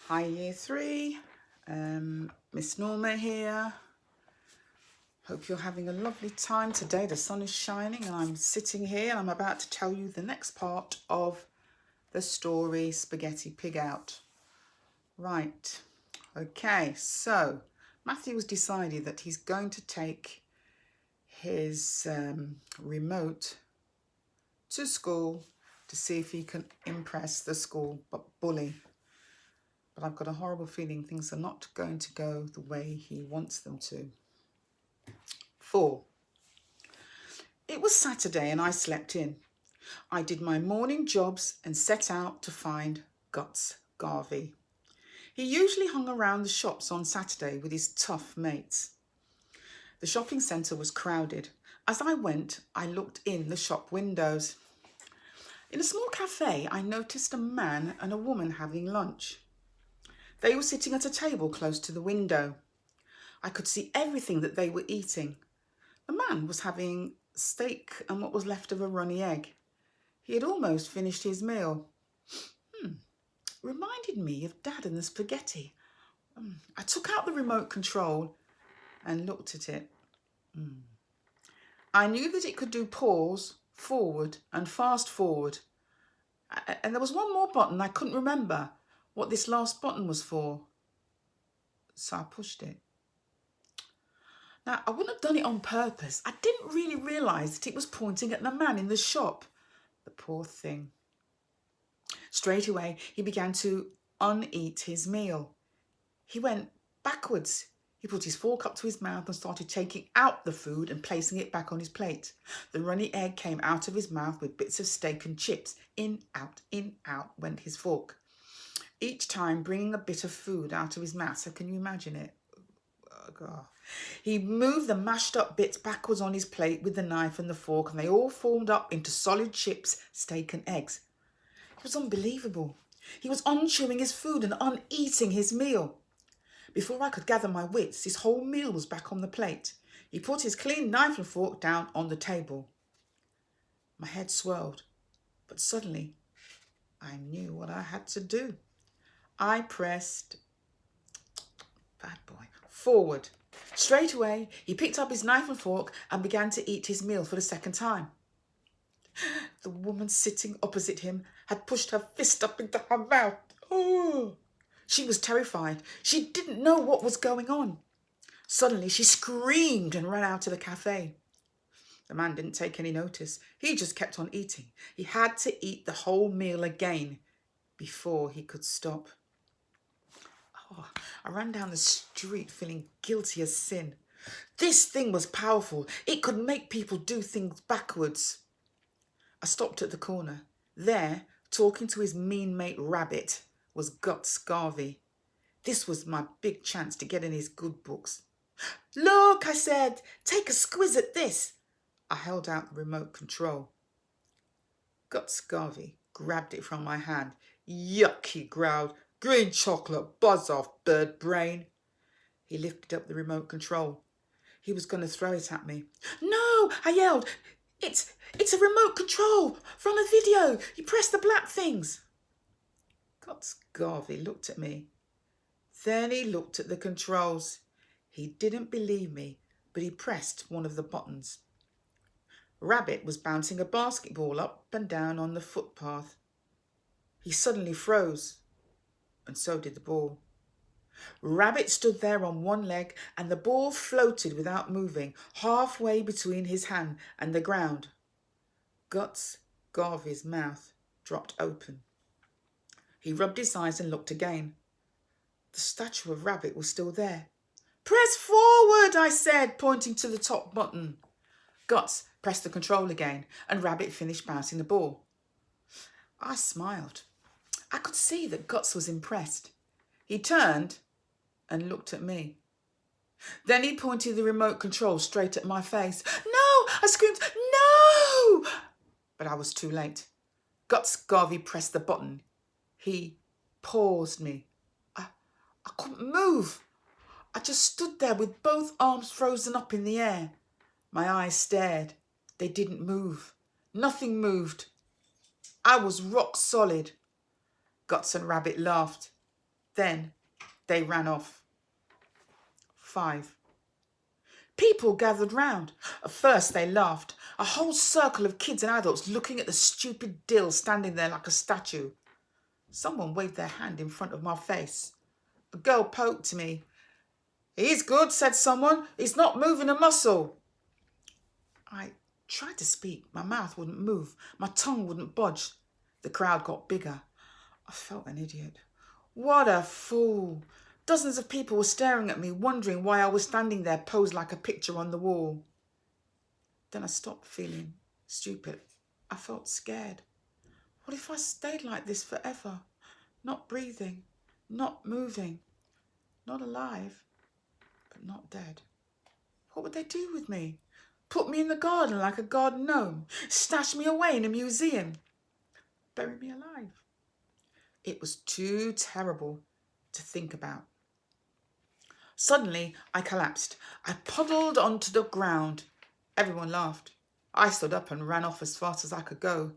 Hi Year 3, Miss Norma here. Hope you're having a lovely time today. The sun is shining and I'm sitting here and I'm about to tell you the next part of the story, Spaghetti Pig Out. Right, okay, so Matthew has decided that he's going to take his remote to school to see if he can impress the school bully. But I've got a horrible feeling things are not going to go the way he wants them to. 4. It was Saturday and I slept in. I did my morning jobs and set out to find Guts Garvey. He usually hung around the shops on Saturday with his tough mates. The shopping centre was crowded. As I went, I looked in the shop windows. In a small cafe, I noticed a man and a woman having lunch. They were sitting at a table close to the window. I could see everything that they were eating. The man was having steak and what was left of a runny egg. He had almost finished his meal. Reminded me of Dad and the spaghetti. I took out the remote control and looked at it. I knew that it could do pause, forward and fast forward. And there was one more button I couldn't remember what this last button was for. So I pushed it. Now, I wouldn't have done it on purpose. I didn't really realise that it was pointing at the man in the shop. The poor thing. Straight away, he began to uneat his meal. He went backwards. He put his fork up to his mouth and started taking out the food and placing it back on his plate. The runny egg came out of his mouth with bits of steak and chips. In, out went his fork. Each time bringing a bit of food out of his mouth. So can you imagine it? Oh, God. He moved the mashed up bits backwards on his plate with the knife and the fork, and they all formed up into solid chips, steak and eggs. It was unbelievable. He was unchewing his food and uneating his meal. Before I could gather my wits, his whole meal was back on the plate. He put his clean knife and fork down on the table. My head swirled, but suddenly I knew what I had to do. I pressed, bad boy, forward. Straight away, he picked up his knife and fork and began to eat his meal for the second time. The woman sitting opposite him had pushed her fist up into her mouth. Oh! She was terrified. She didn't know what was going on. Suddenly, she screamed and ran out of the cafe. The man didn't take any notice. He just kept on eating. He had to eat the whole meal again before he could stop. Oh, I ran down the street feeling guilty as sin. This thing was powerful. It could make people do things backwards. I stopped at the corner. There, talking to his mean mate Rabbit, was Guts Garvey. This was my big chance to get in his good books. Look, I said, take a squiz at this. I held out the remote control. Guts Garvey grabbed it from my hand. Yuck, he growled. Green chocolate, buzz off, bird brain. He lifted up the remote control. He was going to throw it at me. No, I yelled. It's a remote control from a video. You press the black things. Guts Garvey looked at me. Then he looked at the controls. He didn't believe me, but he pressed one of the buttons. Rabbit was bouncing a basketball up and down on the footpath. He suddenly froze, and so did the ball. Rabbit stood there on one leg, and the ball floated without moving, halfway between his hand and the ground. Guts Garvey's mouth dropped open. He rubbed his eyes and looked again. The statue of Rabbit was still there. Press forward, I said, pointing to the top button. Guts pressed the control again, and Rabbit finished bouncing the ball. I smiled. I could see that Guts was impressed. He turned and looked at me. Then he pointed the remote control straight at my face. No! I screamed, no! But I was too late. Guts Garvey pressed the button. He paused me. I couldn't move. I just stood there with both arms frozen up in the air. My eyes stared. They didn't move. Nothing moved. I was rock solid. Guts and Rabbit laughed. Then they ran off. 5. People gathered round. At first they laughed. A whole circle of kids and adults looking at the stupid Dill standing there like a statue. Someone waved their hand in front of my face. A girl poked me. "He's good," said someone. "He's not moving a muscle." I tried to speak. My mouth wouldn't move. My tongue wouldn't budge. The crowd got bigger. I felt an idiot. What a fool. Dozens of people were staring at me, wondering why I was standing there posed like a picture on the wall. Then I stopped feeling stupid. I felt scared. What if I stayed like this forever? Not breathing, not moving, not alive, but not dead. What would they do with me? Put me in the garden like a garden gnome? Stash me away in a museum? Bury me alive? It was too terrible to think about. Suddenly, I collapsed. I puddled onto the ground. Everyone laughed. I stood up and ran off as fast as I could go.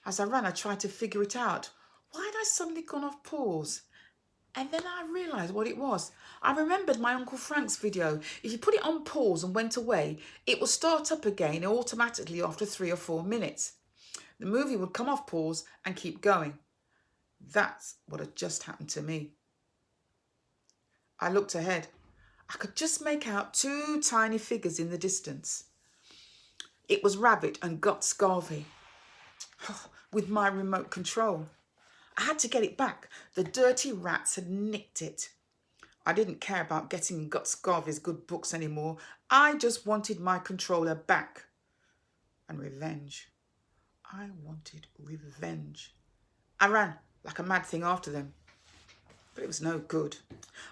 As I ran, I tried to figure it out. Why had I suddenly gone off pause? And then I realised what it was. I remembered my Uncle Frank's video. If you put it on pause and went away, it would start up again automatically after 3 or 4 minutes. The movie would come off pause and keep going. That's what had just happened to me. I looked ahead. I could just make out 2 tiny figures in the distance. It was Rabbit and Guts Garvey with my remote control. I had to get it back. The dirty rats had nicked it. I didn't care about getting Guts Garvey's good books anymore. I just wanted my controller back. And revenge. I wanted revenge. I ran like a mad thing after them. But it was no good.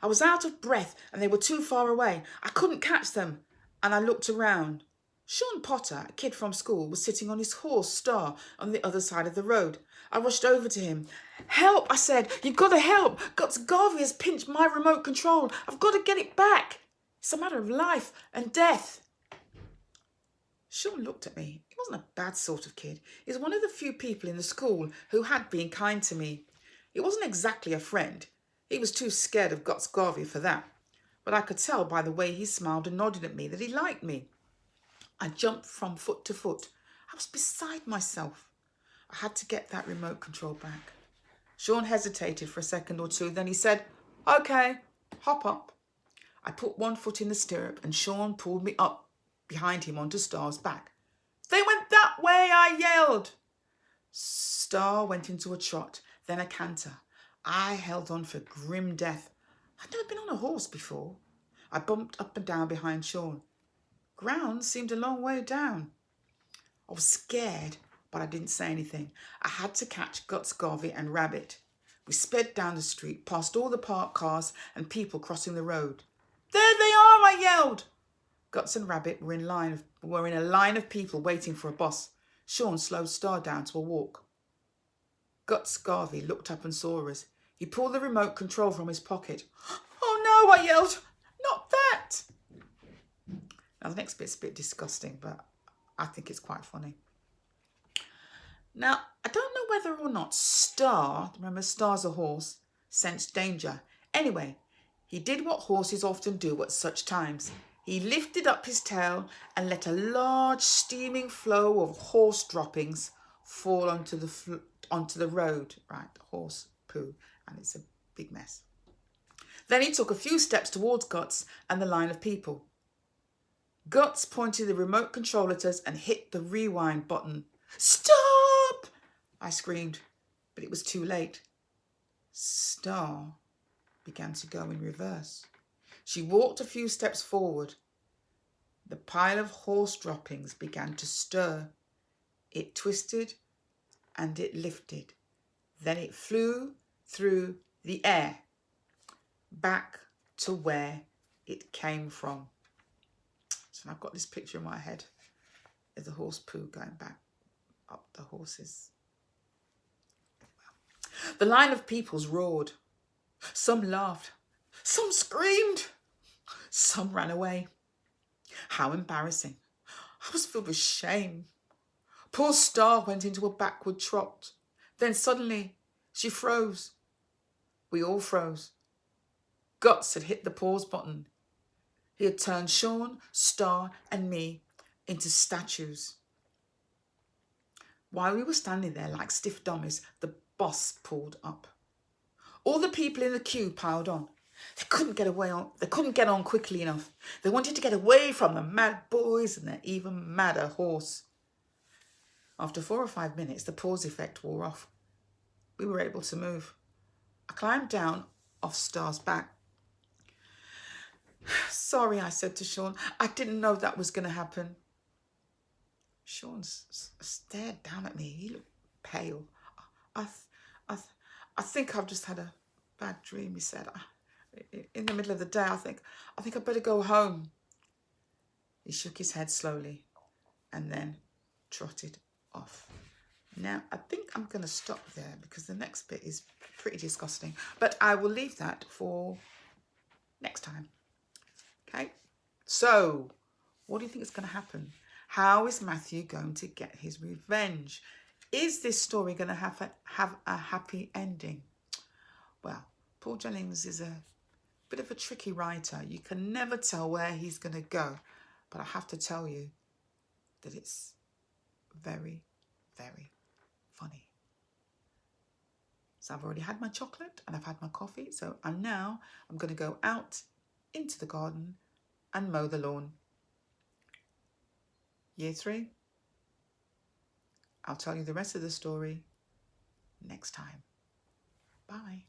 I was out of breath and they were too far away. I couldn't catch them. And I looked around. Sean Potter, a kid from school, was sitting on his horse, Star, on the other side of the road. I rushed over to him. "Help," I said. "You've got to help. Guts Garvey has pinched my remote control. I've got to get it back. It's a matter of life and death." Sean looked at me. He wasn't a bad sort of kid. He was one of the few people in the school who had been kind to me. He wasn't exactly a friend. He was too scared of Guts Garvey for that. But I could tell by the way he smiled and nodded at me that he liked me. I jumped from foot to foot. I was beside myself. I had to get that remote control back. Sean hesitated for a second or two. Then he said, "Okay, hop up." I put one foot in the stirrup and Sean pulled me up behind him onto Star's back. "They went that way," I yelled. Star went into a trot, then a canter. I held on for grim death. I'd never been on a horse before. I bumped up and down behind Sean. Ground seemed a long way down. I was scared, but I didn't say anything. I had to catch Guts Garvey and Rabbit. We sped down the street, past all the parked cars and people crossing the road. "There they are," I yelled. Guts and Rabbit were in a line of people waiting for a bus. Sean slowed Star down to a walk. Guts Garvey looked up and saw us. He pulled the remote control from his pocket. "Oh no," I yelled. "Not that." Now the next bit's a bit disgusting, but I think it's quite funny. Now, I don't know whether or not Star, remember Star's a horse, sensed danger. Anyway, he did what horses often do at such times. He lifted up his tail and let a large steaming flow of horse droppings fall onto the road. Right, horse poo, and it's a big mess. Then he took a few steps towards Guts and the line of people. Guts pointed the remote control at us and hit the rewind button. "Stop!" I screamed, but it was too late. Star began to go in reverse. She walked a few steps forward. The pile of horse droppings began to stir. It twisted and it lifted. Then it flew through the air, back to where it came from. So I've got this picture in my head of the horse poo going back up the horses. The line of peoples roared. Some laughed. Some screamed. Some ran away. How embarrassing. I was filled with shame. Poor Star went into a backward trot. Then suddenly she froze. We all froze. guts had hit the pause button. He had turned Sean, Star, and me into statues. While we were standing there like stiff dummies, the boss pulled up. All the people in the queue piled on. They couldn't get on quickly enough. They wanted to get away from the mad boys and their even madder horse. After 4 or 5 minutes, the pause effect wore off. We were able to move. I climbed down off Star's back. Sorry, I said to Sean. I didn't know that was going to happen. Sean stared down at me. He looked pale. I think I've just had a bad dream, he said. In the middle of the day, I think I'd better go home. He shook his head slowly and then trotted off. Now, I think I'm going to stop there because the next bit is pretty disgusting. But I will leave that for next time. Okay? So, what do you think is going to happen? How is Matthew going to get his revenge? Is this story going to have a happy ending? Well, Paul Jennings is a bit of a tricky writer. You can never tell where he's going to go. But I have to tell you that it's very, very funny. So I've already had my chocolate and I've had my coffee. So I'm going to go out into the garden and mow the lawn. Year 3. I'll tell you the rest of the story next time. Bye.